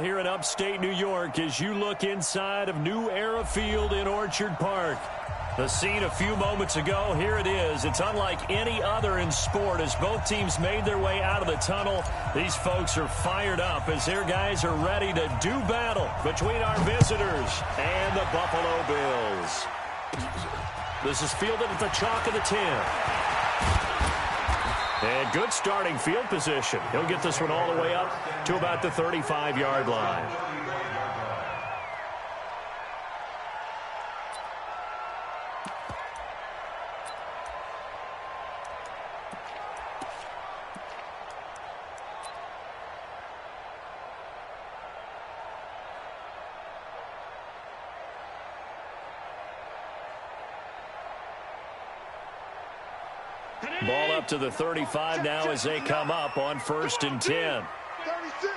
Here in upstate New York as you look inside of New Era Field in Orchard Park. The scene a few moments ago, here it is. It's unlike any other in sport as both teams made their way out of the tunnel. These folks are fired up as their guys are ready to do battle between our visitors and the Buffalo Bills. This is fielded at the chalk of the 10. And good starting field position. He'll get this one all the way up to about the 35-yard line. Ball up to the 35 now as they come up on 1st and 10. 36.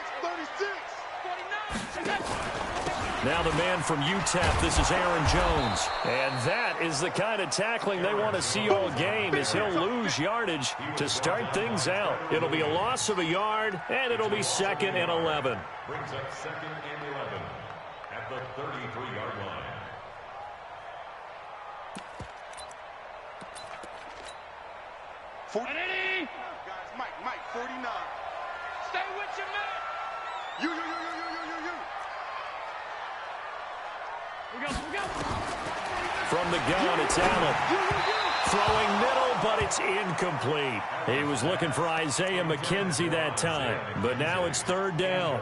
Now the man from UTEP, this is Aaron Jones. And that is the kind of tackling they want to see all game as he'll lose yardage to start things out. It'll be a loss of a yard, and it'll be 2nd and 11. Brings up 2nd and 11 at the 33-yard line. Guys, Mike, 49. Stay with your man. You. We go. From the gun, it's Allen. Throwing middle, but it's incomplete. He was looking for Isaiah McKenzie that time, but now it's 3rd down.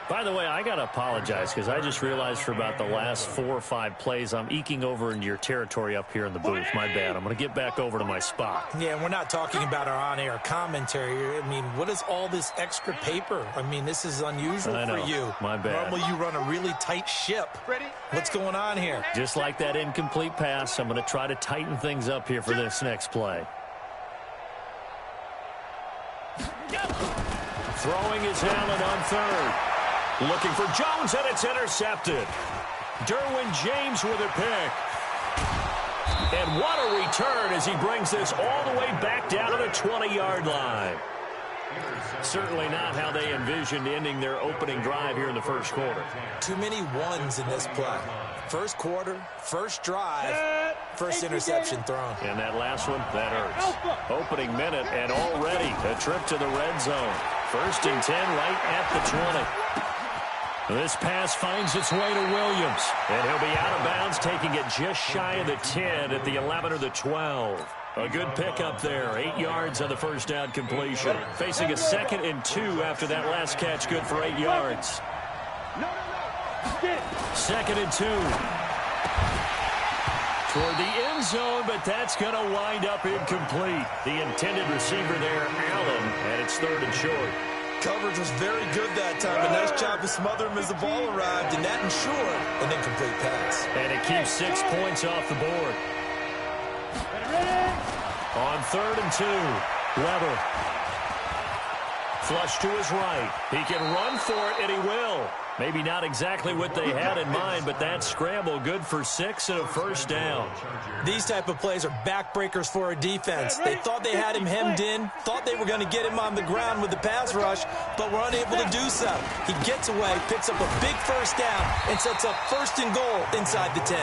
By the way, I got to apologize because I just realized for about the last 4 or 5 plays, I'm eking over into your territory up here in the booth. My bad. I'm going to get back over to my spot. Yeah, and we're not talking about our on-air commentary. I mean, what is all this extra paper? I mean, this is unusual for you. My bad. Normally you run a really tight ship. Ready? What's going on here? Just like that incomplete pass, I'm going to try to tighten things up here for this next play. Throwing is Allen on 3rd. Looking for Jones, and it's intercepted. Derwin James with a pick. And what a return as he brings this all the way back down to the 20-yard line. Certainly not how they envisioned ending their opening drive here in the first quarter. Too many ones in this play. First quarter, first drive, first interception thrown. And that last one, that hurts. Opening minute, and already a trip to the red zone. 1st and 10 right at the 20. This pass finds its way to Williams, and he'll be out of bounds, taking it just shy of the 10 at the 11 or the 12. A good pickup there, 8 yards on the first down completion. Facing a 2nd and 2 after that last catch, good for 8 yards. 2nd and 2. Toward the end zone, but that's going to wind up incomplete. The intended receiver there, Allen, and it's 3rd and short. Coverage was very good that time. A nice job to smother him as the ball arrived, and that ensured an incomplete pass. And it keeps 6 points off the board. On 3rd and 2, Weber. Flush to his right. He can run for it, and he will. Maybe not exactly what they had in mind, but that scramble good for 6 and a first down. These type of plays are backbreakers for a defense. They thought they had him hemmed in, thought they were going to get him on the ground with the pass rush, but were unable to do so. He gets away, picks up a big first down, and sets up 1st and goal inside the 10.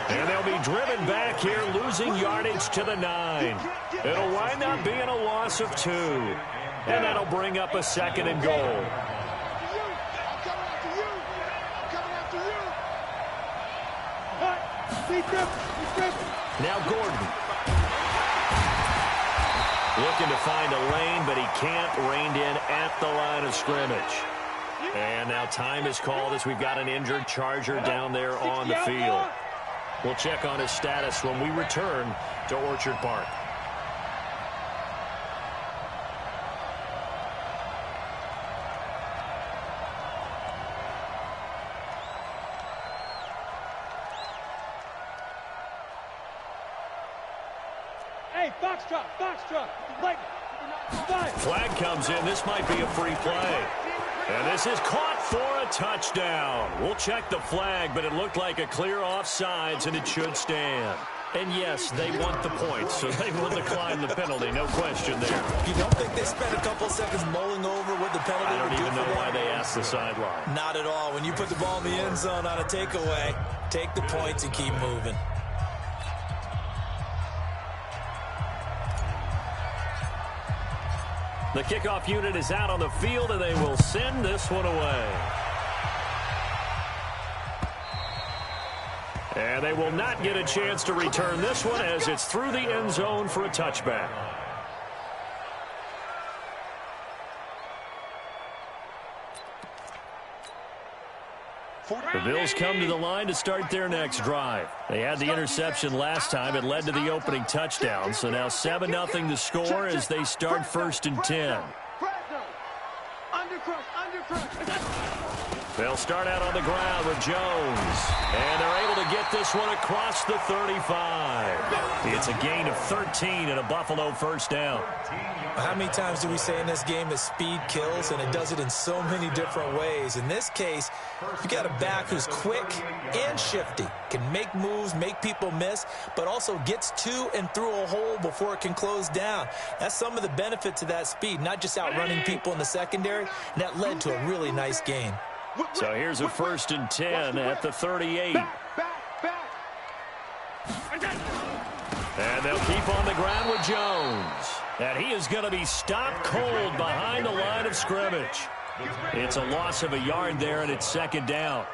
And they'll be driven back here, losing yardage to the 9. It'll wind up being a loss of 2. And that'll bring up a 2nd and goal. Now Gordon. Looking to find a lane, but he can't. Reined in at the line of scrimmage. And now time is called as we've got an injured Charger down there on the field. We'll check on his status when we return to Orchard Park. Foxtrot. Flag comes in. This might be a free play. And this is caught for a touchdown. We'll check the flag, but it looked like a clear offsides, and it should stand. And yes, they want the points, so they will decline the penalty, no question there. You don't think they spent a couple seconds mulling over what the penalty would do? I don't even know why they asked the sideline. Not at all. When you put the ball in the end zone on a takeaway, take the points and keep moving. The kickoff unit is out on the field, and they will send this one away. And they will not get a chance to return this one as it's through the end zone for a touchback. The Bills come to the line to start their next drive. They had the interception last time. It led to the opening touchdown. So now 7-0 to score as they start 1st and 10. They'll start out on the ground with Jones. And they're able to get this one across the 35. It's a gain of 13 and a Buffalo 1st down. How many times do we say in this game that speed kills, and it does it in so many different ways? In this case, you got a back who's quick and shifty, can make moves, make people miss, but also gets to and through a hole before it can close down. That's some of the benefits of that speed, not just outrunning people in the secondary, and that led to a really nice gain. So here's a 1st and 10 at the 38. And they'll keep on the ground with Jones. And he is going to be stopped cold behind the line of scrimmage. It's a loss of a yard there, and it's 2nd down.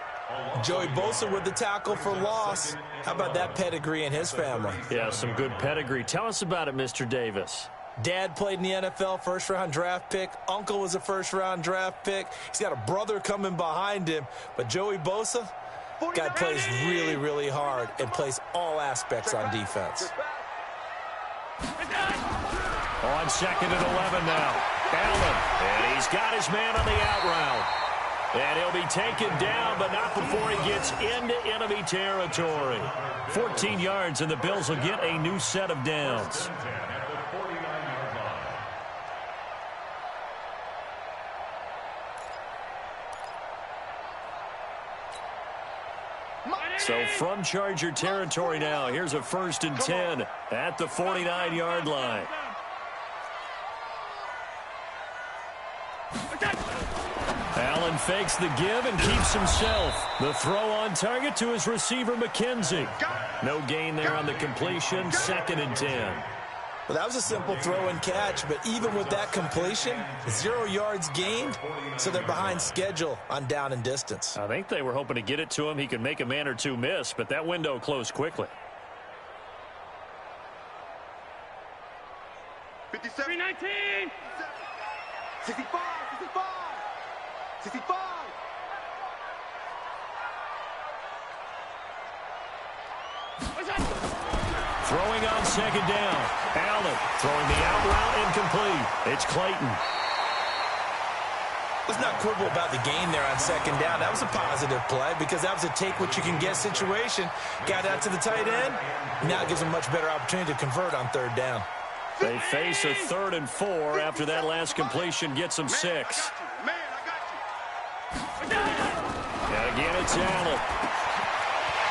Joey Bosa with the tackle for loss. How about that pedigree in his family? Yeah, some good pedigree. Tell us about it, Mr. Davis. Dad played in the NFL, 1st-round draft pick. Uncle was a 1st-round draft pick. He's got a brother coming behind him. But Joey Bosa, guy plays really, really hard and plays all aspects on defense. On 2nd and 11 now. Allen, and he's got his man on the out route. And he'll be taken down, but not before he gets into enemy territory. 14 yards, and the Bills will get a new set of downs. So from Charger territory now, here's a 1st and 10 at the 49-yard line. Allen fakes the give and keeps himself. The throw on target to his receiver, McKenzie. No gain there on the completion, 2nd and 10. Well, that was a simple throw and catch, but even with that completion, 0 yards gained, so they're behind schedule on down and distance. I think they were hoping to get it to him. He could make a man or two miss, but that window closed quickly. 57. 319. 65. 65. 65. Throwing on 2nd down. Allen throwing the out route incomplete. It's Clayton. Let's not quibble about the gain there on 2nd down. That was a positive play because that was a take-what-you-can-get situation. Got out to the tight end. Now it gives them a much better opportunity to convert on 3rd down. They face a 3rd and 4 after that last completion gets them 6. Man, I got you. And again, it's Allen.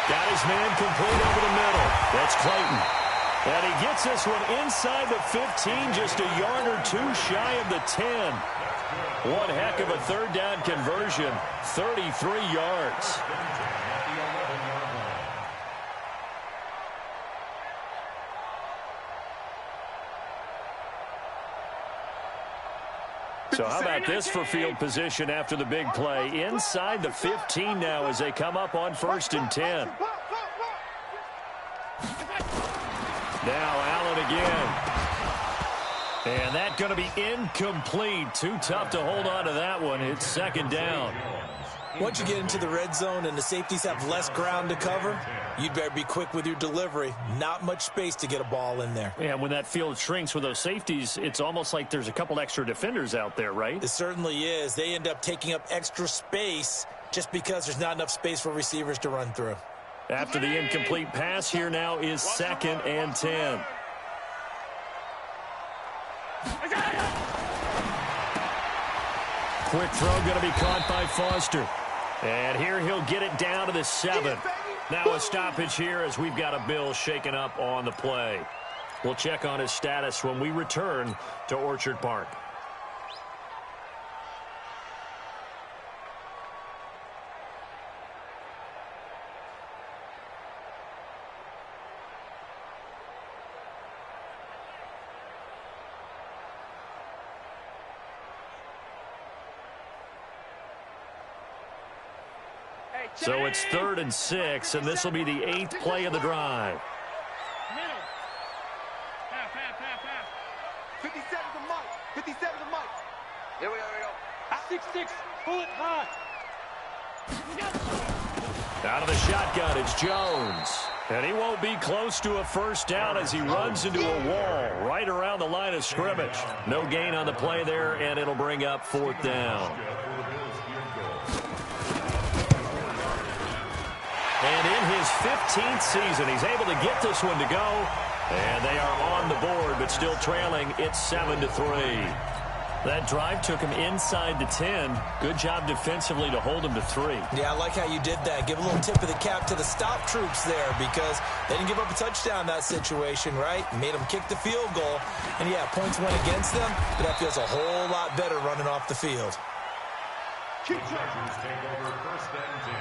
Got his man complete over the middle. That's Clayton. And he gets this one inside the 15, just a yard or two shy of the 10. One heck of a 3rd down conversion, 33 yards. So how about this for field position after the big play? Inside the 15 now as they come up on 1st and 10. Now Allen again. And that going to be incomplete. Too tough to hold on to that one. It's 2nd down. Once you get into the red zone and the safeties have less ground to cover, you'd better be quick with your delivery. Not much space to get a ball in there. Yeah, when that field shrinks with those safeties, it's almost like there's a couple extra defenders out there, right? It certainly is. They end up taking up extra space just because there's not enough space for receivers to run through. After the incomplete pass, here now is 2nd and 10. Quick throw going to be caught by Foster. And here he'll get it down to the 7. Now a stoppage here as we've got a Bill shaken up on the play. We'll check on his status when we return to Orchard Park. So it's 3rd and 6, and this will be the 8th play of the drive. Middle. Half, half, half, half. 57 to Mike. 57 to Mike. Here we go. 6-6. Pull it high. Out of the shotgun, it's Jones. And he won't be close to a first down as he runs into a wall right around the line of scrimmage. No gain on the play there, and it'll bring up 4th down. And in his 15th season, he's able to get this one to go. And they are on the board, but still trailing. It's 7-3. That drive took him inside the 10. Good job defensively to hold him to 3. Yeah, I like how you did that. Give a little tip of the cap to the stop troops there because they didn't give up a touchdown in that situation, right? Made them kick the field goal. And, yeah, points went against them, but that feels a whole lot better running off the field. Chargers take over 1st and 10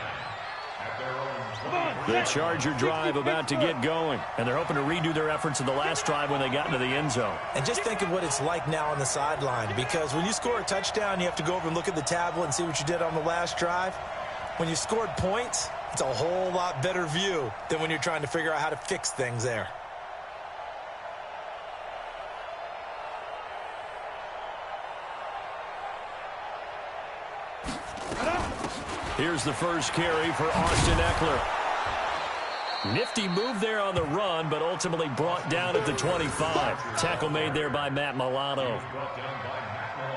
at their own 20. The Charger drive about to get going, and they're hoping to redo their efforts in the last drive when they got into the end zone. And just think of what it's like now on the sideline, because when you score a touchdown, you have to go over and look at the tablet and see what you did on the last drive. When you scored points, it's a whole lot better view than when you're trying to figure out how to fix things there. Here's the first carry for Austin Eckler. Nifty move there on the run, but ultimately brought down at the 25. Tackle made there by Matt Milano.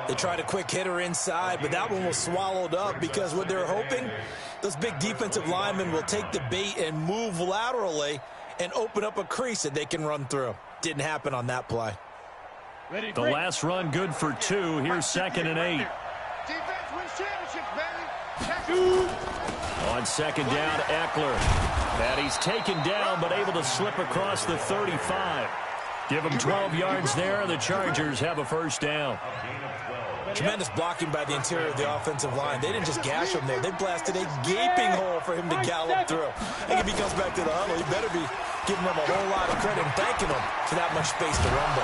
They tried a quick hitter inside, but that one was swallowed up because what they're hoping, those big defensive linemen will take the bait and move laterally and open up a crease that they can run through. Didn't happen on that play. The last run good for 2. Here's 2nd and 8. Defense wins championships, baby. On 2nd down, Eckler. And he's taken down, but able to slip across the 35. Give him 12 yards there, and the Chargers have a first down. Tremendous blocking by the interior of the offensive line. They didn't just gash him there. They blasted a gaping hole for him to gallop through. And if he comes back to the huddle, he better be giving them a whole lot of credit and thanking them for that much space to rumble.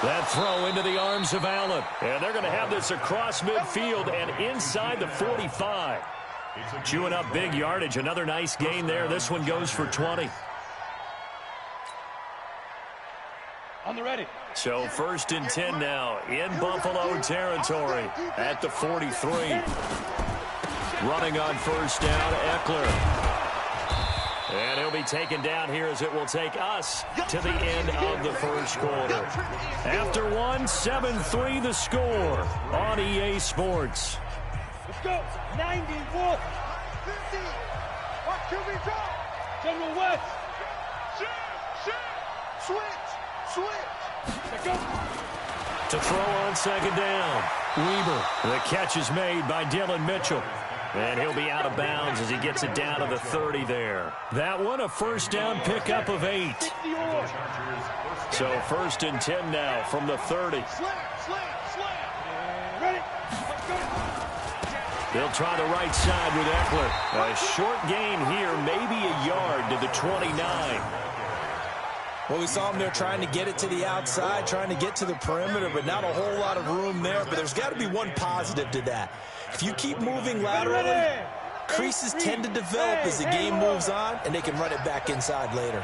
That throw into the arms of Allen. And they're going to have this across midfield and inside the 45. Chewing up big yardage. Another nice gain there. This one goes for 20. On the ready. So 1st and 10 now in Buffalo territory at the 43. Running on 1st down, Eckler. And he'll be taken down here as it will take us to the end of the first quarter. After 1, 7-3 the score on EA Sports. Let's go. 91. 50. Watch QB drop. General West. Switch. Let's go. To throw on 2nd down, Weber. The catch is made by Dylan Mitchell. And he'll be out of bounds as he gets it down to the 30 there. That one, a first down pickup of 8. So 1st and 10 now from the 30. Ready. They'll try the right side with Eckler. A short gain here, maybe a yard to the 29. Well, we saw him there trying to get it to the outside, trying to get to the perimeter, but not a whole lot of room there. But there's got to be one positive to that. If you keep moving laterally, creases tend to develop as the game moves on, and they can run it back inside later.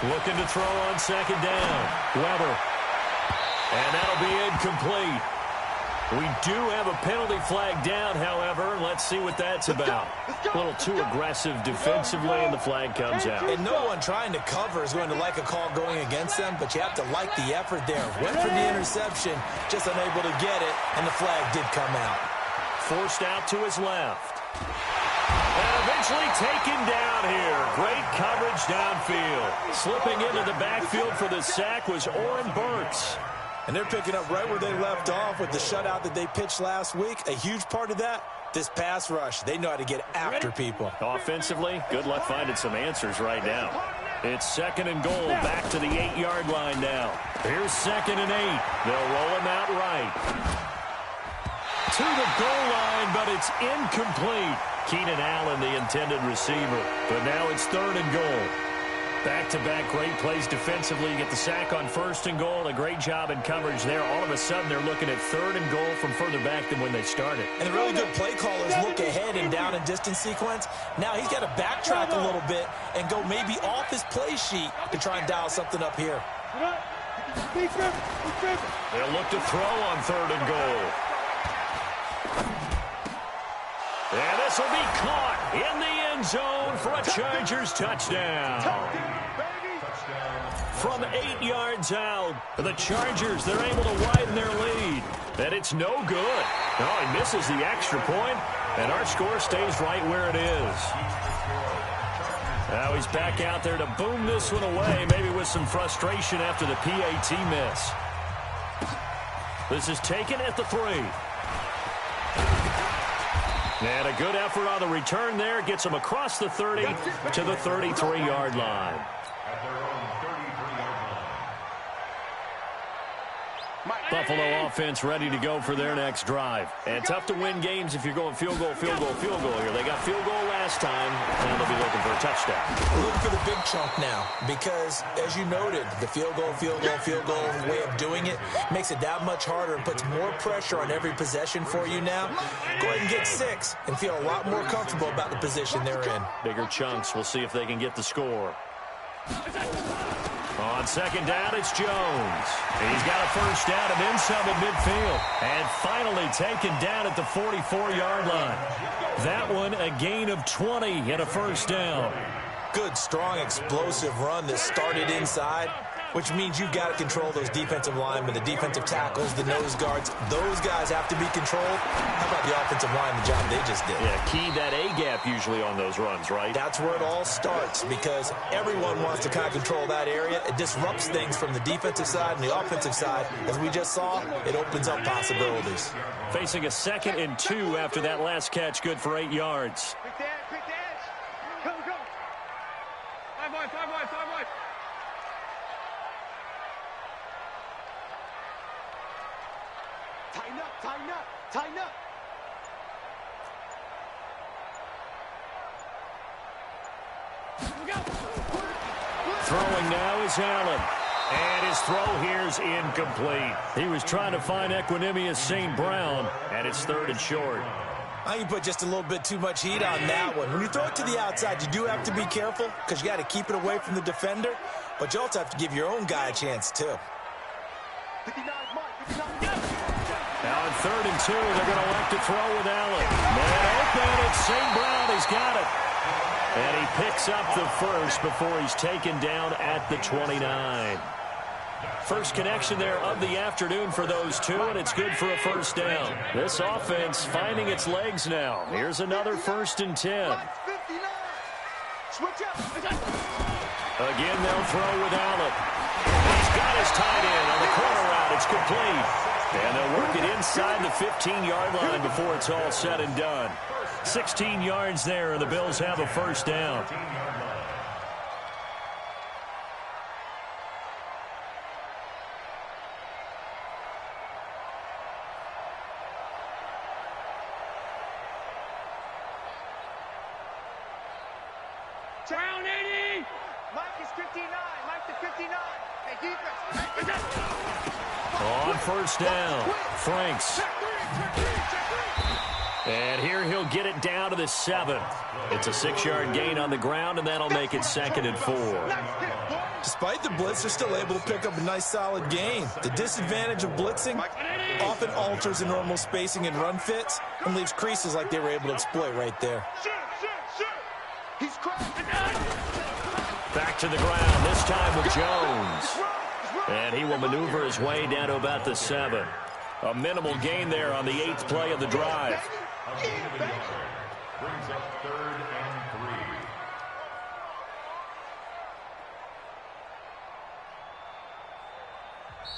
Looking to throw on 2nd down. Weber. And that'll be incomplete. We do have a penalty flag down, however. Let's see what that's about. A little too aggressive defensively, and the flag comes out. And no one trying to cover is going to like a call going against them, but you have to like the effort there. Went for the interception, just unable to get it, and the flag did come out. Forced out to his left. And eventually taken down here. Great coverage downfield. Slipping into the backfield for the sack was Oren Burks. And they're picking up right where they left off with the shutout that they pitched last week. A huge part of that This pass rush, they know how to get after people. Offensively, good luck finding some answers right now. It's 2nd and goal, back to the 8-yard line now. Here's 2nd and 8. They'll roll him out right. To the goal line, but it's incomplete. Keenan Allen, the intended receiver. But now it's 3rd and goal. Back-to-back great plays defensively. You get the sack on 1st and goal. A great job in coverage there. All of a sudden, they're looking at 3rd and goal from further back than when they started. And the really good play callers look ahead in down and distance sequence. Now he's got to backtrack a little bit and go maybe off his play sheet to try and dial something up here. They'll look to throw on 3rd and goal. And this will be caught in the end zone for a Chargers touchdown. From 8 yards out, the Chargers, they're able to widen their lead. And it's no good. Oh, he misses the extra point, and our score stays right where it is. Now he's back out there to boom this one away, maybe with some frustration after the PAT miss. This is taken at the 3. And a good effort on the return there. Gets him across the 30 to the 33-yard line. Buffalo offense ready to go for their next drive. And tough to win games if you're going field goal, field goal, field goal here. They got field goal last time, and they'll be looking for a touchdown. We're looking for the big chunk now because, as you noted, the field goal way of doing it makes it that much harder and puts more pressure on every possession for you now. Go ahead and get 6 and feel a lot more comfortable about the position they're in. Bigger chunks. We'll see if they can get the score. On 2nd down, it's Jones. He's got a 1st down and then some at midfield. And finally taken down at the 44-yard line. That one a gain of 20 and a 1st down. Good, strong, explosive run that started inside, which means you've got to control those defensive linemen, the defensive tackles, the nose guards. Those guys have to be controlled. How about the offensive line, the job they just did? Yeah, key that A-gap usually on those runs, right? That's where it all starts because everyone wants to kind of control that area. It disrupts things from the defensive side and the offensive side. As we just saw, it opens up possibilities. Facing a 2nd and 2 after that last catch, good for 8 yards. Quick dash, quick dash. Come, come. 5 wide, 5 wide, 5 wide. Tighten up, tighten up, tighten up. Throwing now is Allen. And his throw here is incomplete. He was trying to find Equanimous St. Brown, and it's 3rd and short. I think you put just a little bit too much heat on that one. When you throw it to the outside, you do have to be careful because you got to keep it away from the defender, but you also have to give your own guy a chance, too. 59, Mike, 59. Now on 3rd and 2, they're going to elect to throw with Allen. Man open, it's St. Brown. He's got it. And he picks up the 1st before he's taken down at the 29. First connection there of the afternoon for those two, and it's good for a 1st down. This offense finding its legs now. Here's another 1st and 10. Switch up. Again, they'll throw with Allen. He's got his tight end on the corner route. It's complete. And they'll work it inside the 15-yard line before it's all said and done. 16 yards there, and the Bills have a 1st down. Brown 80. Mike is 59. Mike to 59. Hey, defense. On 1st down, Franks. And here he'll get it down to the 7. It's a 6-yard gain on the ground, and that'll make it 2nd and 4. Despite the blitz, they're still able to pick up a nice, solid gain. The disadvantage of blitzing often alters the normal spacing and run fits and leaves creases like they were able to exploit right there. He's cracked. Back to the ground, this time with Jones. And he will maneuver his way down to about the 7. A minimal gain there on the 8th play of the drive. Brings up 3rd and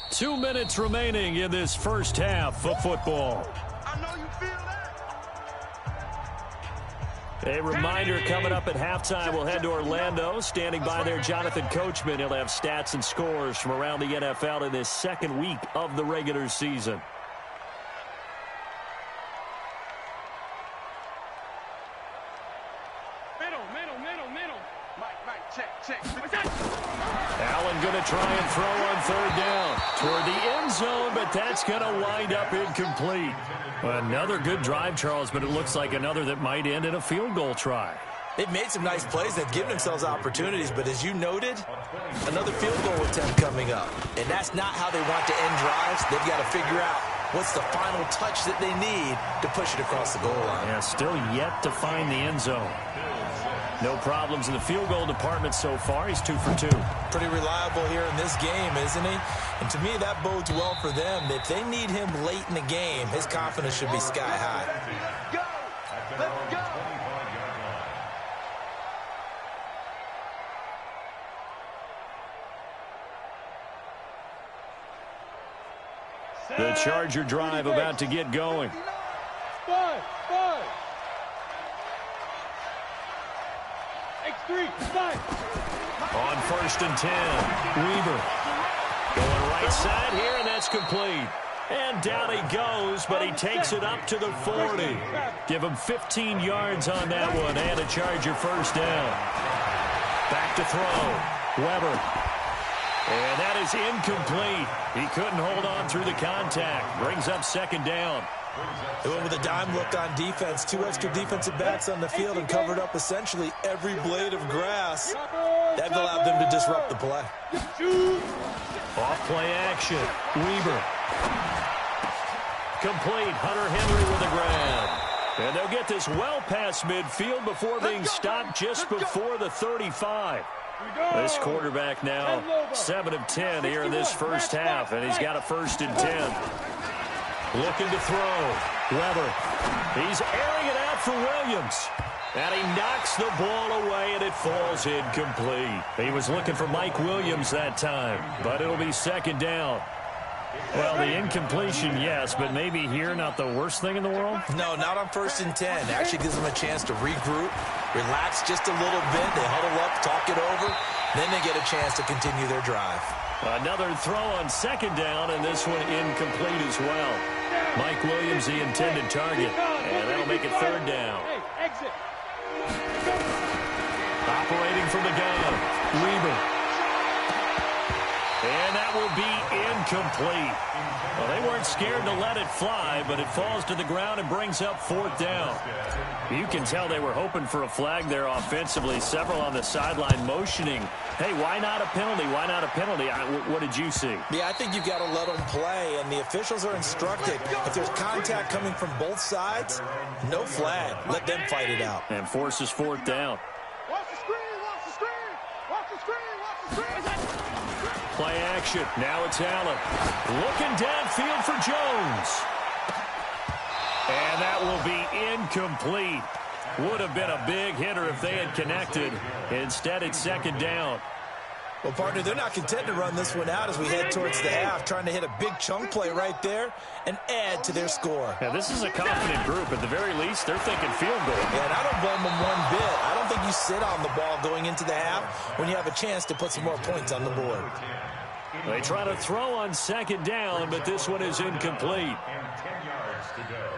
3. 2 minutes remaining in this first half of football. I know you feel that. A reminder coming up at halftime, we'll head to Orlando. Standing by there, Jonathan Coachman. He'll have stats and scores from around the NFL in this second week of the regular season. Middle. Mike, check. Allen going to try and throw on third down toward the end zone, but that's going to wind up incomplete. Another good drive, Charles, but it looks like another that might end in a field goal try. They've made some nice plays. They've given themselves opportunities, but as you noted, another field goal attempt coming up. And that's not how they want to end drives. They've got to figure out what's the final touch that they need to push it across the goal line. Yeah, still yet to find the end zone. No problems in the field goal department so far. He's 2 for 2. Pretty reliable here in this game, isn't he? And to me, that bodes well for them. If they need him late in the game, his confidence should be sky high. Let's go. The Charger drive about to get going. Five. X3, 5. On 1st and 10, Weaver going right side here, and that's complete. And down he goes, but he takes it up to the 40. Give him 15 yards on that one, and a Charger first down. Back to throw, Weber. And that is incomplete. He couldn't hold on through the contact. Brings up second down. They went with a dime look on defense. 2 extra defensive backs on the field and covered up essentially every blade of grass. That allowed them to disrupt the play. Off play action. Weaver. Complete. Hunter Henry with a grab. And they'll get this well past midfield before being stopped just before the 35. This quarterback now 7 of 10 here in this first half, and he's got a 1st and 10. Looking to throw. Weber. He's airing it out for Williams. And he knocks the ball away, and it falls incomplete. He was looking for Mike Williams that time, but it'll be second down. Well, the incompletion, yes, but maybe here not the worst thing in the world? No, not on 1st and 10. Actually gives them a chance to regroup, relax just a little bit. They huddle up, talk it over. Then they get a chance to continue their drive. Another throw on second down, and this one incomplete as well. Mike Williams, the intended target, and that'll make it third down. Operating from the gun, Weaver. And that will be incomplete. Well, they weren't scared to let it fly, but it falls to the ground and brings up 4th down. You can tell they were hoping for a flag there offensively. Several on the sideline motioning, hey, why not a penalty? Why not a penalty? What did you see? Yeah, I think you've got to let them play, and the officials are instructed. If there's contact coming from both sides, no flag. Let them fight it out. And forces 4th down. Watch the screen. Play action. Now it's Allen. Looking downfield for Jones. And that will be incomplete. Would have been a big hitter if they had connected. Instead, it's second down. Well, partner, they're not content to run this one out as we head towards the half, trying to hit a big chunk play right there and add to their score. Now, this is a confident group. At the very least, they're thinking field goal. Yeah, and I don't blame them one bit. I don't think you sit on the ball going into the half when you have a chance to put some more points on the board. They try to throw on second down, but this one is incomplete. And 10 yards to go.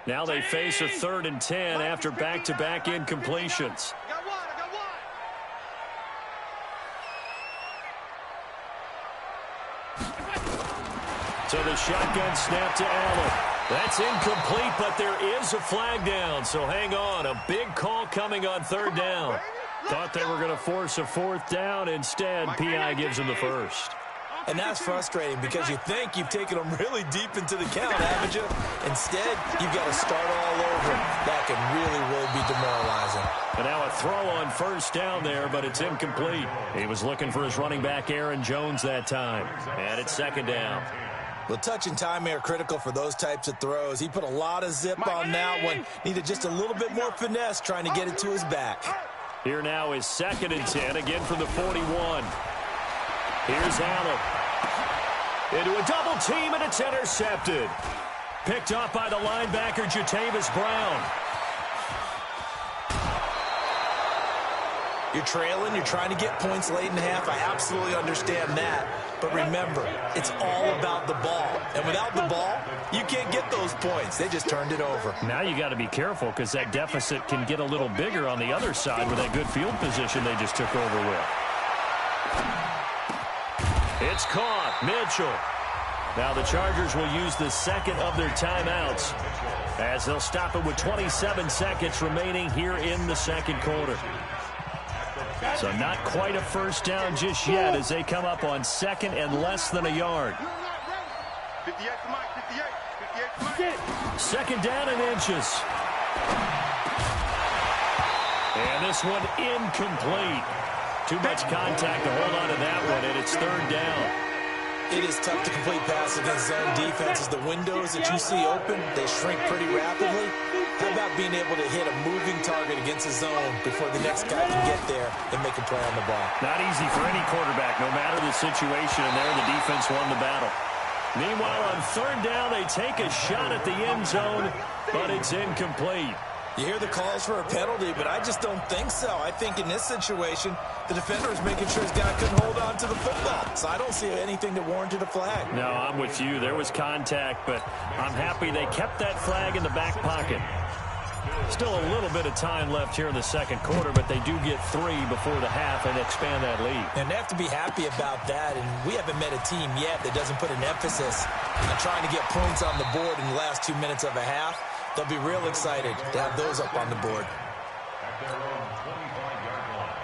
Now they face a 3rd and 10 after back-to-back incompletions. I got one. So the shotgun snap to Allen. That's incomplete, but there is a flag down. So hang on. A big call coming on 3rd down. Thought they were going to force a 4th down. Instead, PI gives them the first. And that's frustrating because you think you've taken them really deep into the count, haven't you? Instead, you've got to start all over. That can really be demoralizing. And now a throw on 1st down there, but it's incomplete. He was looking for his running back, Aaron Jones, that time. And it's 2nd down. Well, touch and timing are critical for those types of throws. He put a lot of zip on that one. Needed just a little bit more finesse trying to get it to his back. Here now is 2nd and 10, again from the 41. Here's Allen. Into a double team, and it's intercepted. Picked off by the linebacker, Jatavis Brown. You're trailing, you're trying to get points late in the half. I absolutely understand that. But remember, it's all about the ball. And without the ball, you can't get those points. They just turned it over. Now you got to be careful because that deficit can get a little bigger on the other side with that good field position they just took over with. It's caught. Mitchell. Now the Chargers will use the second of their timeouts as they'll stop it with 27 seconds remaining here in the second quarter. So not quite a first down just yet as they come up on second and less than a yard. 58 to Mike, 58 to Mike. Second down and inches. And this one incomplete. Too much contact to hold on to that one, and it's third down. It is tough to complete passes against zone defenses. The windows that you see open, they shrink pretty rapidly. How about being able to hit a moving target against a zone before the next guy can get there and make a play on the ball? Not easy for any quarterback, no matter the situation, and there the defense won the battle. Meanwhile, on third down, they take a shot at the end zone, but it's incomplete. You hear the calls for a penalty, but I just don't think so. I think in this situation, the defender is making sure his guy couldn't hold on to the football. So I don't see anything that warranted a flag. No, I'm with you. There was contact, but I'm happy they kept that flag in the back pocket. Still a little bit of time left here in the second quarter, but they do get 3 before the half and expand that lead. And they have to be happy about that, and we haven't met a team yet that doesn't put an emphasis on trying to get points on the board in the last 2 minutes of a half. They'll be real excited to have those up on the board. At their own 25-yard line.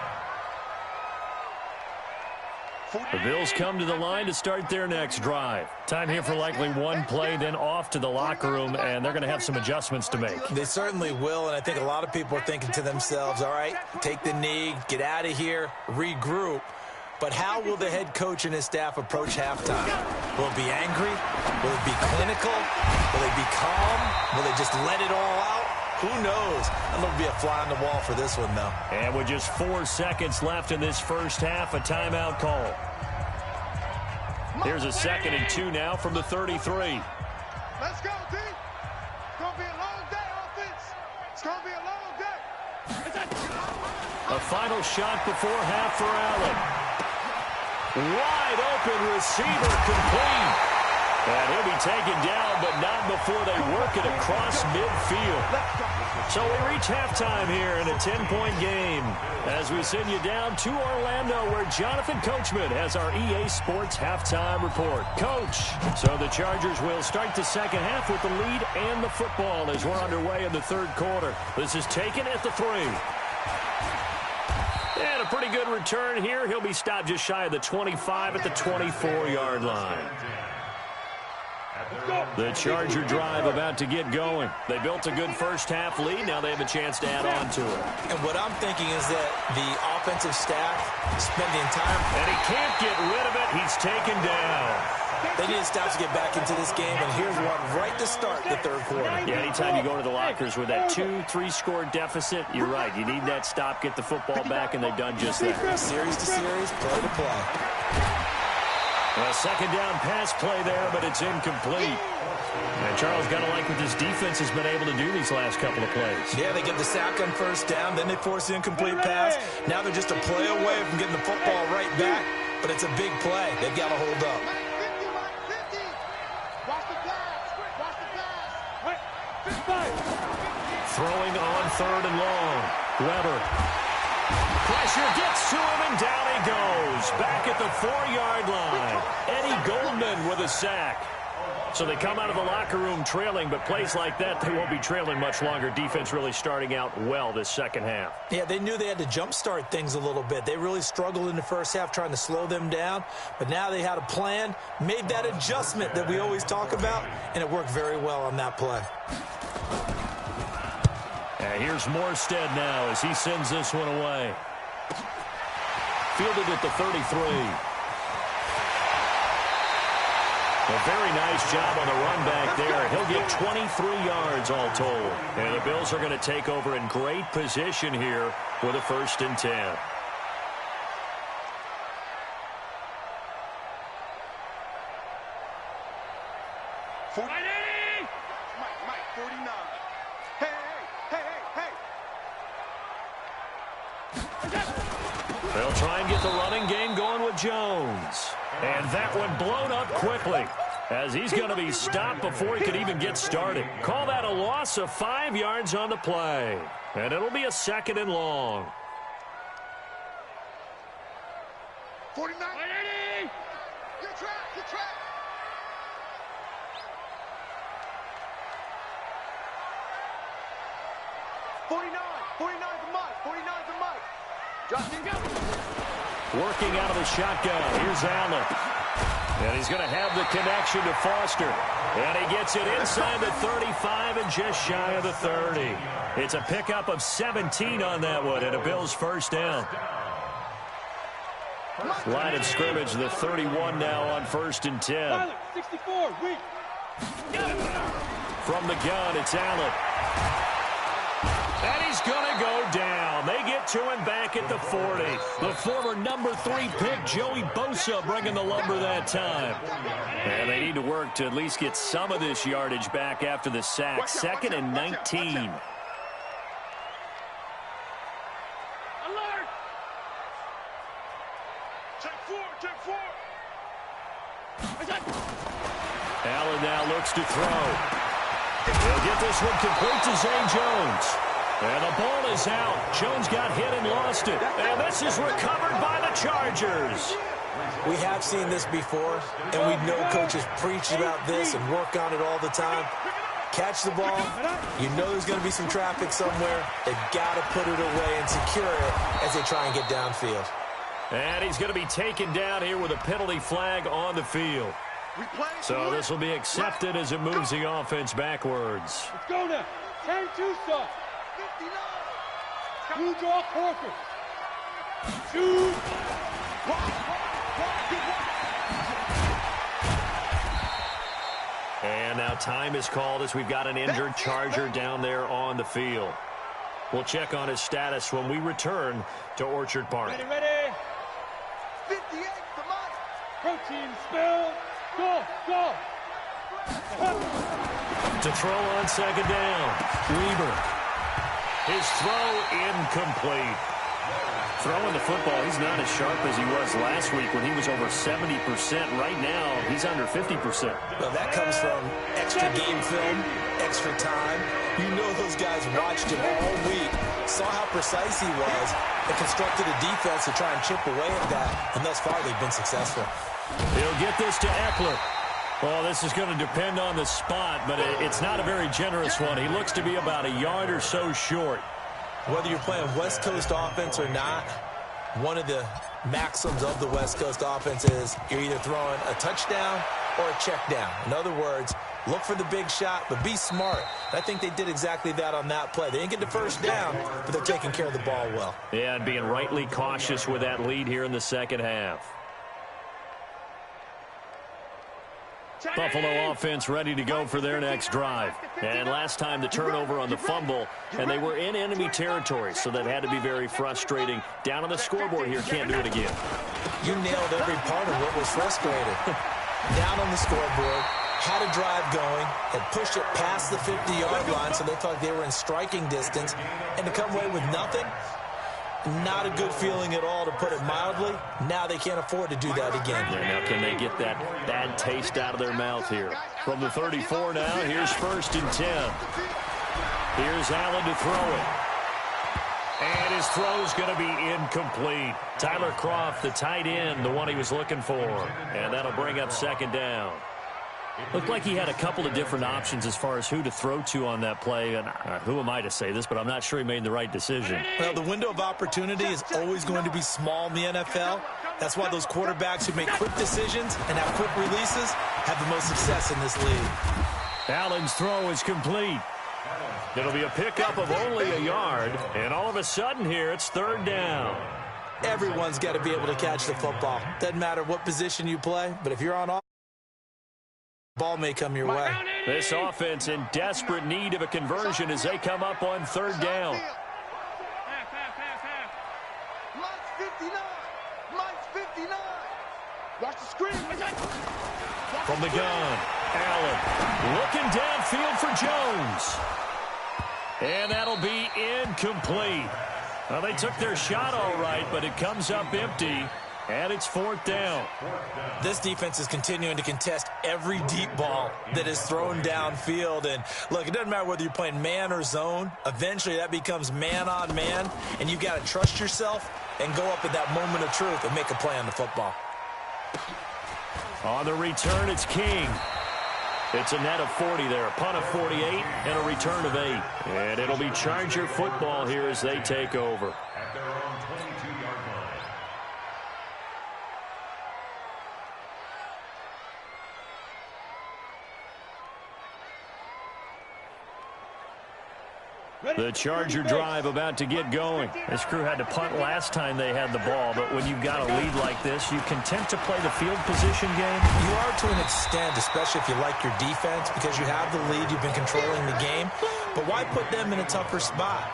The Bills come to the line to start their next drive. Time here for likely one play, then off to the locker room, and they're going to have some adjustments to make. They certainly will, and I think a lot of people are thinking to themselves, all right, take the knee, get out of here, regroup. But how will the head coach and his staff approach halftime? Will it be angry? Will it be clinical? Will they be calm? Will they just let it all out? Who knows? I'm going to be a fly on the wall for this one, though. And with just 4 seconds left in this first half, a timeout call. Here's a 2nd and 2 now from the 33. Let's go, D. It's going to be a long day, offense. It's going to be a long day. A final shot before half for Allen. Wide open receiver complete. And he'll be taken down, but not before they work it across midfield. So we reach halftime here in a 10-point game as we send you down to Orlando where Jonathan Coachman has our EA Sports halftime report. Coach, so the Chargers will start the second half with the lead and the football as we're underway in the third quarter. This is taken at the 3. And a pretty good return here. He'll be stopped just shy of the 25 at the 24-yard line. The Charger drive about to get going. They built a good first half lead. Now they have a chance to add on to it. And what I'm thinking is that the offensive staff spent the entire... And he can't get rid of it. He's taken down. They need to stop to get back into this game, and here's one right to start the third quarter. Yeah, anytime you go to the lockers with that 2-3 score deficit, you're right. You need that stop, get the football back, and they've done just that. Series to series, play to play. A second down pass play there, but it's incomplete. And Charles got to like what this defense has been able to do these last couple of plays. Yeah, they get the sack on first down, then they force the incomplete pass. Now they're just a play away from getting the football right back, but it's a big play. They've got to hold up. Throwing on third and long. Weber. Pressure gets to him, and down he goes. Back at the 4-yard line. Eddie Goldman with a sack. So they come out of the locker room trailing, but plays like that, they won't be trailing much longer. Defense really starting out well this second half. Yeah, they knew they had to jumpstart things a little bit. They really struggled in the first half trying to slow them down, but now they had a plan, made that adjustment that we always talk about, and it worked very well on that play. And here's Morstead now as he sends this one away. Fielded at the 33. A very nice job on the run back there. He'll get 23 yards all told. And the Bills are going to take over in great position here with a 1st and 10. Mike, 49. Hey, hey, hey, hey. They'll try and get the running game going with Jones. And that one blown up quickly, as he's going to be stopped before he could even get started. Call that a loss of 5 yards on the play. And it'll be a 2nd and long. 49. Good track, good track. Justin, go. Working out of the shotgun. Here's Allen. And he's going to have the connection to Foster. And he gets it inside the 35 and just shy of the 30. It's a pickup of 17 on that one and a Bills first down. Line of scrimmage, the 31 now on 1st and 10. 64, weak. From the gun, it's Allen. And he's going to go down. They get to him back at the 40. The former number 3 pick, Joey Bosa, bringing the lumber that time. And they need to work to at least get some of this yardage back after the sack. 2nd and 19. Alert! Check 4. Allen now looks to throw. He'll get this one complete to Zay Jones. And the ball is out. Jones got hit and lost it. And this is recovered by the Chargers. We have seen this before, and we know coaches preach about this and work on it all the time. Catch the ball. You know there's going to be some traffic somewhere. They've got to put it away and secure it as they try and get downfield. And he's going to be taken down here with a penalty flag on the field. So this will be accepted as it moves the offense backwards. Let's go now. 10-2 start. 2 draw quarter. 2. And now time is called as we've got an injured Charger down there on the field. We'll check on his status when we return to Orchard Park. Ready. 58, come on. Protein spill. Go. To throw on 2nd down. Weber. His throw incomplete. Throwing the football, he's not as sharp as he was last week when he was over 70%. Right now, he's under 50%. Well, that comes from extra game film, extra time. You know those guys watched him all week, saw how precise he was, and constructed a defense to try and chip away at that. And thus far, they've been successful. He'll get this to Eckler. Well, this is going to depend on the spot, but it's not a very generous one. He looks to be about a yard or so short. Whether you're playing West Coast offense or not, one of the maxims of the West Coast offense is you're either throwing a touchdown or a check down. In other words, look for the big shot, but be smart. I think they did exactly that on that play. They didn't get the first down, but they're taking care of the ball well. Yeah, and being rightly cautious with that lead here in the second half. Buffalo offense ready to go for their next drive. And last time the turnover on the fumble, and they were in enemy territory, so that had to be very frustrating. Down on the scoreboard here, can't do it again. You nailed every part of what was frustrating. Down on the scoreboard, had a drive going, had pushed it past the 50-yard line, so they thought they were in striking distance, and to come away with nothing, not a good feeling at all, to put it mildly. Now they can't afford to do that again. Yeah, now can they get that bad taste out of their mouth here? From the 34 now, here's 1st and 10. Here's Allen to throw it. And his throw's going to be incomplete. Tyler Kroft, the tight end, the one he was looking for. And that'll bring up 2nd down. Looked like he had a couple of different options as far as who to throw to on that play. And who am I to say this, but I'm not sure he made the right decision. Well, the window of opportunity is always going to be small in the NFL. That's why those quarterbacks who make quick decisions and have quick releases have the most success in this league. Allen's throw is complete. It'll be a pickup of only a yard. And all of a sudden here, it's 3rd down. Everyone's got to be able to catch the football. Doesn't matter what position you play, but if you're on offense, ball may come your way. This offense in desperate need of a conversion as they come up on 3rd down. Mike's 59. Watch the screen. From the gun, Allen looking downfield for Jones. And that'll be incomplete. Well, they took their shot all right, but it comes up empty, and it's 4th down. This defense is continuing to contest every deep ball that is thrown downfield. And, look, it doesn't matter whether you're playing man or zone. Eventually, that becomes man on man, and you've got to trust yourself and go up at that moment of truth and make a play on the football. On the return, it's King. It's a net of 40 there, a punt of 48, and a return of 8. And it'll be Charger football here as they take over. At their own 22-yard line. The Charger drive about to get going. This crew had to punt last time they had the ball, but when you've got a lead like this, you content to play the field position game? You are to an extent, especially if you like your defense, because you have the lead, you've been controlling the game. But why put them in a tougher spot?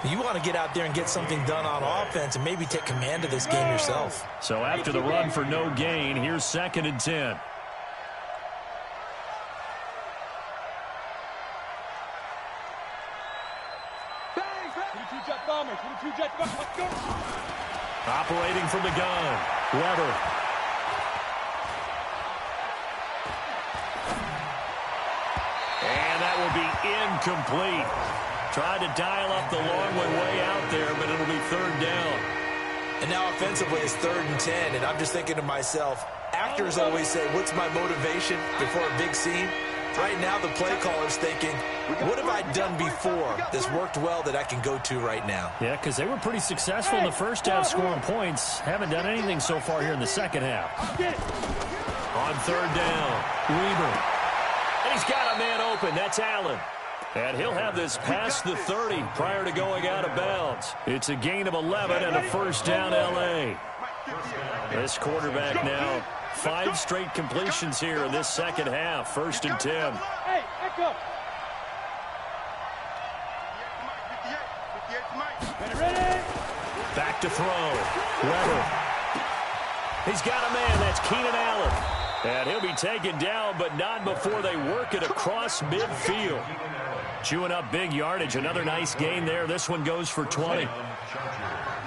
You want to get out there and get something done on offense and maybe take command of this game yourself. So after the run for no gain, here's 2nd and 10. Operating from the gun, Weber. And that will be incomplete. Tried to dial up the long way out there, but it'll be 3rd down. And now offensively it's 3rd and 10, and I'm just thinking to myself, actors always say, what's my motivation before a big scene? Right now the play caller's thinking, what have I done before that's worked well that I can go to right now? Yeah, because they were pretty successful in the first half scoring points. Haven't done anything so far here in the second half. On 3rd down, Weber. And he's got a man open. That's Allen. And he'll have this past the 30 prior to going out of bounds. It's a gain of 11 and a 1st down L.A. This quarterback now, 5 straight completions here in this second half. 1st and 10. Hey, echo. Ready? Back to throw. Weber. He's got a man. That's Keenan Allen. And he'll be taken down, but not before they work it across midfield. Chewing up big yardage. Another nice gain there. This one goes for 20.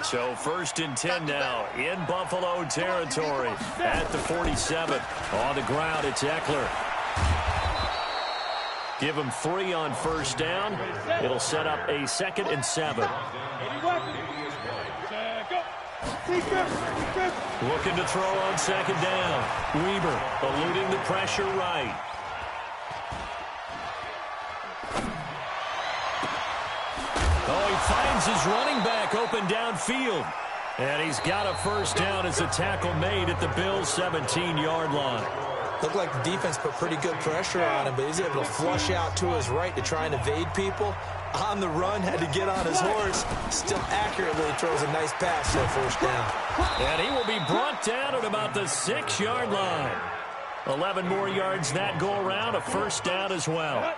So 1st and 10 now in Buffalo territory at the 47. On the ground, it's Eckler. Give him 3 on 1st down. It'll set up a 2nd and 7. Looking to throw on 2nd down. Weber eluding the pressure right. Oh, he finds his running back open downfield. And he's got a 1st down as a tackle made at the Bills' 17-yard line. Looked like the defense put pretty good pressure on him, but he's able to flush out to his right to try and evade people. On the run, had to get on his horse. Still accurately throws a nice pass for a 1st down. And he will be brought down at about the 6-yard line. 11 more yards that go around, a 1st down as well.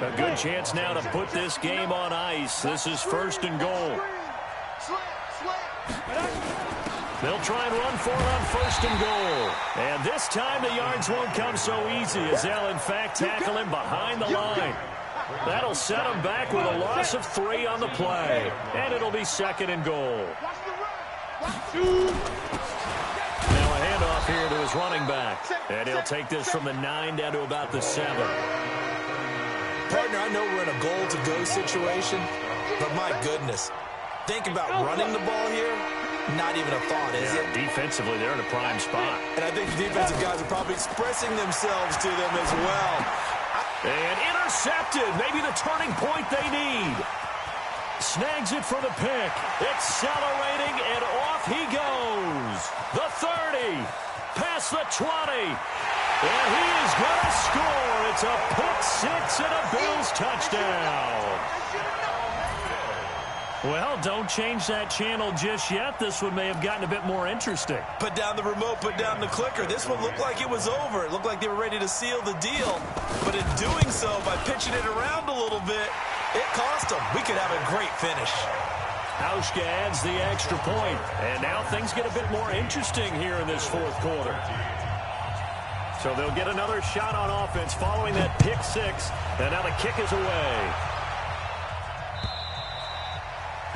A good chance now to put this game on ice. This is 1st and goal. They'll try and run for it on 1st and goal. And this time the yards won't come so easy as they'll, in fact, tackle him behind the line. That'll set him back with a loss of 3 on the play. And it'll be 2nd and goal. Now a handoff here to his running back. And he'll take this from the 9 down to about the 7. Partner, I know we're in a goal-to-go situation, but my goodness. Think about running the ball here. Not even a thought, is it? Defensively, they're in a prime spot. And I think the defensive guys are probably expressing themselves to them as well. And intercepted. Maybe the turning point they need. Snags it for the pick. Accelerating, and off he goes. The 30. Past the 20. And he is going to score. It's a pick 6 and a Bills touchdown. Well, don't change that channel just yet. This one may have gotten a bit more interesting. Put down the remote, put down the clicker. This one looked like it was over. It looked like they were ready to seal the deal. But in doing so, by pitching it around a little bit, it cost them. We could have a great finish. Hauschka adds the extra point. And now things get a bit more interesting here in this 4th quarter. So they'll get another shot on offense following that pick six. And now the kick is away.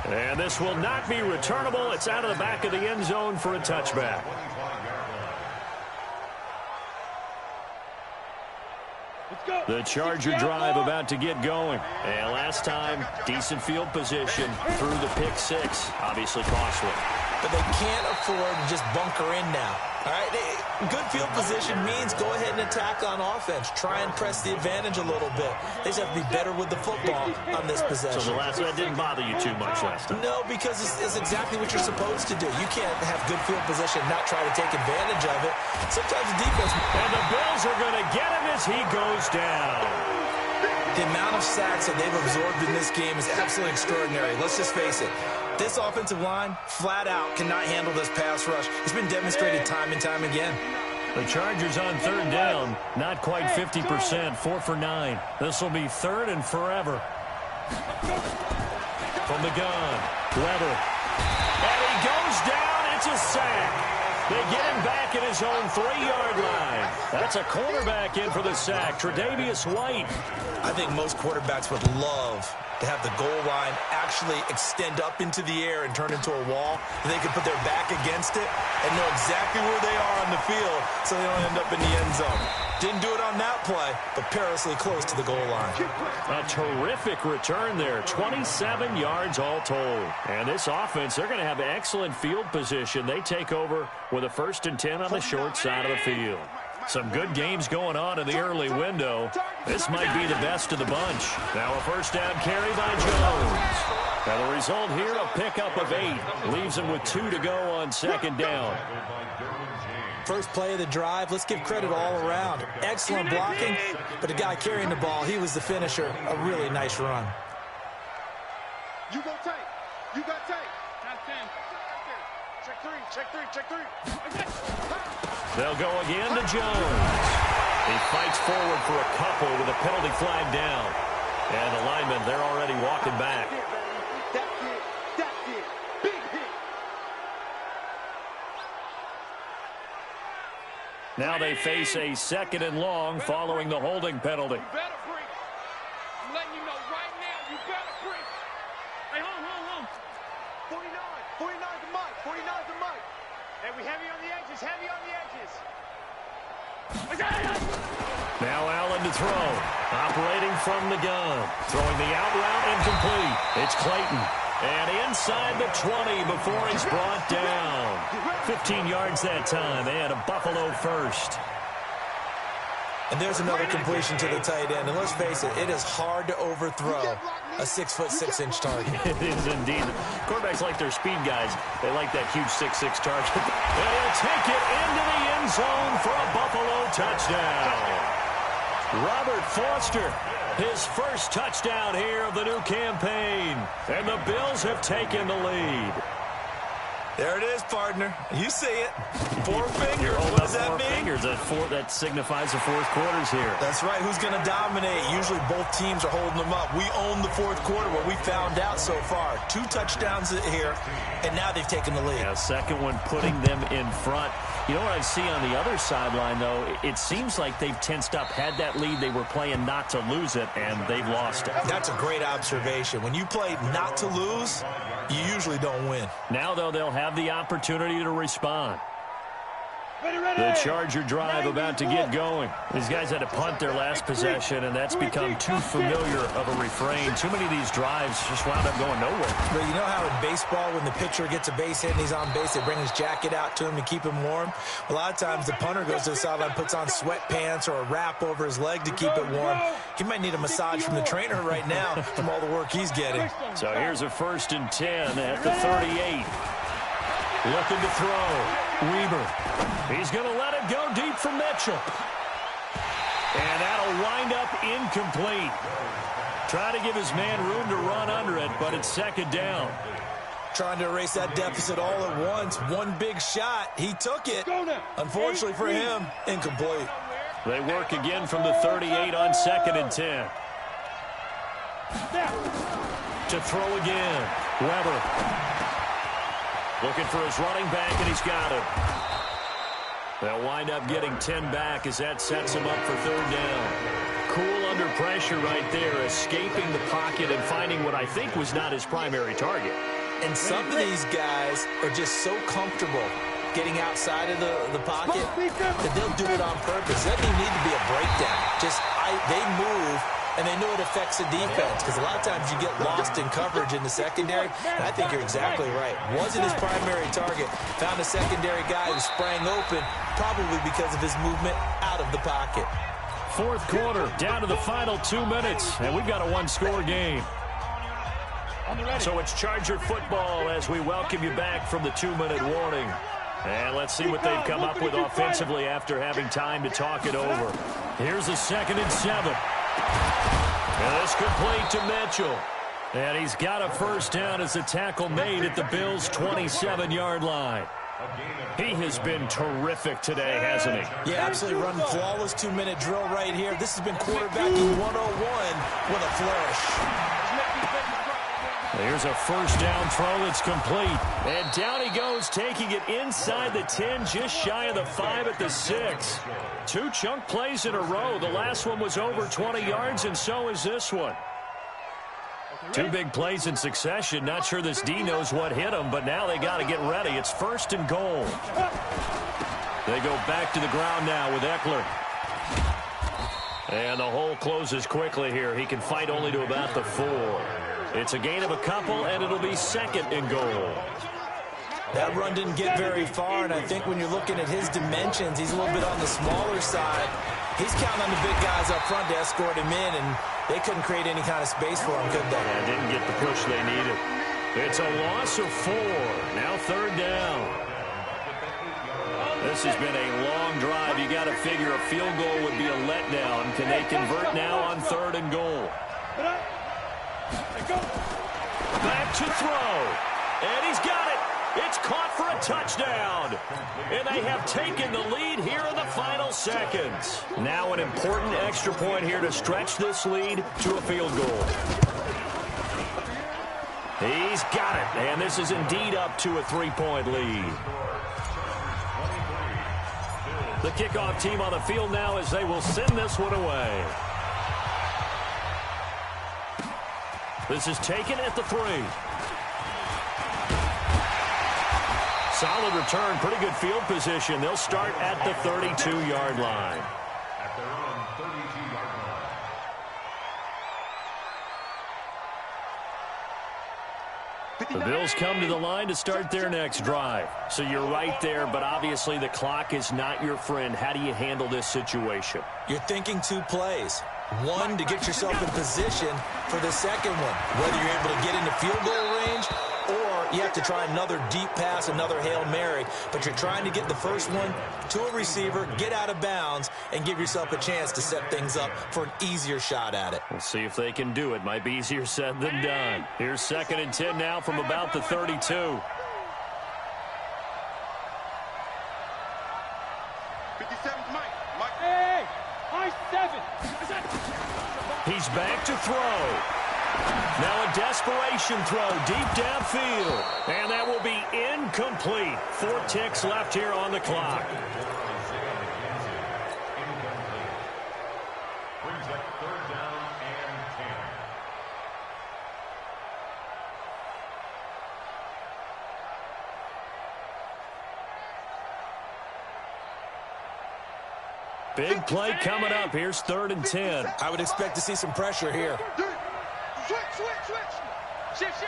And this will not be returnable. It's out of the back of the end zone for a touchback. The Charger drive about to get going. And last time, decent field position through the pick six. Obviously costly. But they can't afford to just bunker in now. All right, good field position means go ahead and attack on offense. Try and press the advantage a little bit. They just have to be better with the football on this possession. So that didn't bother you too much last time? No, because it's exactly what you're supposed to do. You can't have good field position and not try to take advantage of it. Sometimes the defense... And the Bills are going to get him as he goes down. The amount of sacks that they've absorbed in this game is absolutely extraordinary. Let's just face it. This offensive line, flat out, cannot handle this pass rush. It's been demonstrated time and time again. The Chargers on third down, not quite 50%, 4 for 9. This will be third and forever. From the gun, Weber. And he goes down. It's a sack. They get him back at his own 3-yard line. That's a cornerback in for the sack, Tre'Davious White. I think most quarterbacks would love to have the goal line actually extend up into the air and turn into a wall, and they can put their back against it and know exactly where they are on the field so they don't end up in the end zone. Didn't do it on that play, but perilously close to the goal line. A terrific return there, 27 yards all told. And this offense, they're going to have excellent field position. They take over with a 1st and 10 on the short side of the field. Some good games going on in the early window. This might be the best of the bunch. Now a first down carry by Jones. Now the result here, a pickup of 8. Leaves him with 2 to go on 2nd down. First play of the drive, let's give credit all around. Excellent blocking, but the guy carrying the ball, he was the finisher. A really nice run. You go tight. You got tight. Check 3, check 3, check 3. They'll go again to Jones. He fights forward for a couple with a penalty flag down. And the linemen, they're already walking back. That kid, big hit. Now they face a 2nd and long following the holding penalty. You better break. I'm letting you know right now, you better break. Hey, home. 49 the mic, 49 the mic. Hey, we heavy on the edges, heavy on the edges. Now Allen to throw. Operating from the gun. Throwing the out route incomplete. It's Clayton. And inside the 20 before he's brought down. 15 yards that time. They had a Buffalo first. And there's another completion to the tight end. And let's face it, it is hard to overthrow a 6'6" target. It is indeed. Quarterbacks like their speed guys. They like that huge 6'6" target. And he'll take it into the end zone for a Buffalo touchdown. Robert Foster, his first touchdown here of the new campaign. And the Bills have taken the lead. There it is, partner. You see it. 4 fingers. What does that mean? 4 fingers. That signifies the fourth quarter's here. That's right. Who's going to dominate? Usually both teams are holding them up. We own the fourth quarter, what we found out so far. 2 touchdowns here, and now they've taken the lead. Yeah, second one putting them in front. You know what I see on the other sideline, though? It seems like they've tensed up, had that lead. They were playing not to lose it, and they've lost it. That's a great observation. When you play not to lose, you usually don't win. Now, though, they'll have the opportunity to respond. The Charger drive about to get going. These guys had to punt their last possession, and that's become too familiar of a refrain. Too many of these drives just wound up going nowhere. But you know how in baseball, when the pitcher gets a base hit and he's on base, they bring his jacket out to him to keep him warm? A lot of times the punter goes to the sideline, puts on sweatpants or a wrap over his leg to keep it warm. He might need a massage from the trainer right now from all the work he's getting. So here's a 1st and 10 at the 38. Looking to throw. Weber. He's going to let it go deep for Mitchell. And that'll wind up incomplete. Try to give his man room to run under it, but it's 2nd down. Trying to erase that deficit all at once. One big shot. He took it. Unfortunately for him, incomplete. They work again from the 38 on 2nd and 10. To throw again. Weber. Looking for his running back, and he's got it. They'll wind up getting 10 back as that sets them up for third down. Cool under pressure right there, escaping the pocket and finding what I think was not his primary target. And some of these guys are just so comfortable getting outside of the pocket that they'll do it on purpose. It doesn't even need to be a breakdown. They move, and they know it affects the defense because a lot of times you get lost in coverage in the secondary, and I think you're exactly right. Wasn't his primary target. Found a secondary guy who sprang open, probably because of his movement out of the pocket. Fourth quarter, down to the final 2 minutes, and we've got a one-score game. So it's Charger football as we welcome you back from the 2-minute warning. And let's see what they've come up with offensively after having time to talk it over. Here's a 2nd and 7. And this complete to Mitchell. And he's got a first down as the tackle made at the Bills' 27-yard line. He has been terrific today, hasn't he? Yeah, absolutely running flawless 2-minute drill right here. This has been quarterbacking 101 with a flourish. Here's a first down throw that's complete. And down he goes, taking it inside the 10, just shy of the 5 at the 6. 2 chunk plays in a row. The last one was over 20 yards, and so is this one. 2 big plays in succession. Not sure this D knows what hit him, but now they got to get ready. It's 1st and goal. They go back to the ground now with Eckler. And the hole closes quickly here. He can fight only to about the 4. It's a gain of a couple, and it'll be 2nd and goal. That run didn't get very far, and I think when you're looking at his dimensions, he's a little bit on the smaller side. He's counting on the big guys up front to escort him in, and they couldn't create any kind of space for him, could they? Yeah, didn't get the push they needed. It's a loss of 4. Now 3rd down. This has been a long drive. You got to figure a field goal would be a letdown. Can they convert now on 3rd and goal? Back to throw. And he's got it. It's caught for a touchdown. And they have taken the lead here in the final seconds. Now an important extra point here to stretch this lead to a field goal. He's got it. And this is indeed up to a 3-point lead. The kickoff team on the field now as they will send this one away. This is taken at the 3. Solid return, pretty good field position. They'll start at the 32-yard line. At their own 32-yard line. The Bills come to the line to start their next drive. So you're right there, but obviously the clock is not your friend. How do you handle this situation? You're thinking 2 plays. One, to get yourself in position for the second one. Whether you're able to get into field goal range or you have to try another deep pass, another Hail Mary. But you're trying to get the first one to a receiver, get out of bounds, and give yourself a chance to set things up for an easier shot at it. We'll see if they can do it. Might be easier said than done. Here's 2nd and 10 now from about the 32. 57's Mike. Hey, high 7. He's back to throw. Now a desperation throw deep downfield. And that will be incomplete. 4 ticks left here on the clock. Brings up 3rd down and 10. Big play coming up. Here's 3rd and 10. I would expect to see some pressure here. Switch. Shift.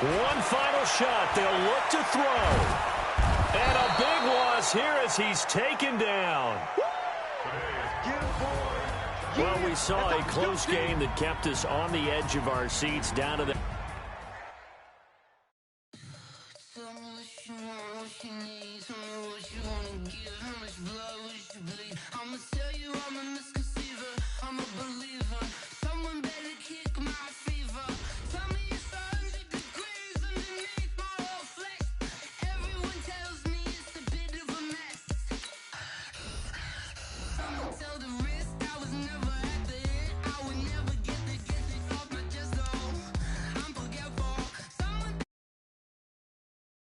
One final shot. They'll look to throw. And a big loss here as he's taken down. Well, we saw a close game that kept us on the edge of our seats down to the... Tell me what you wanna give, how much blood would you bleed? I'ma tell you I'm a misconception.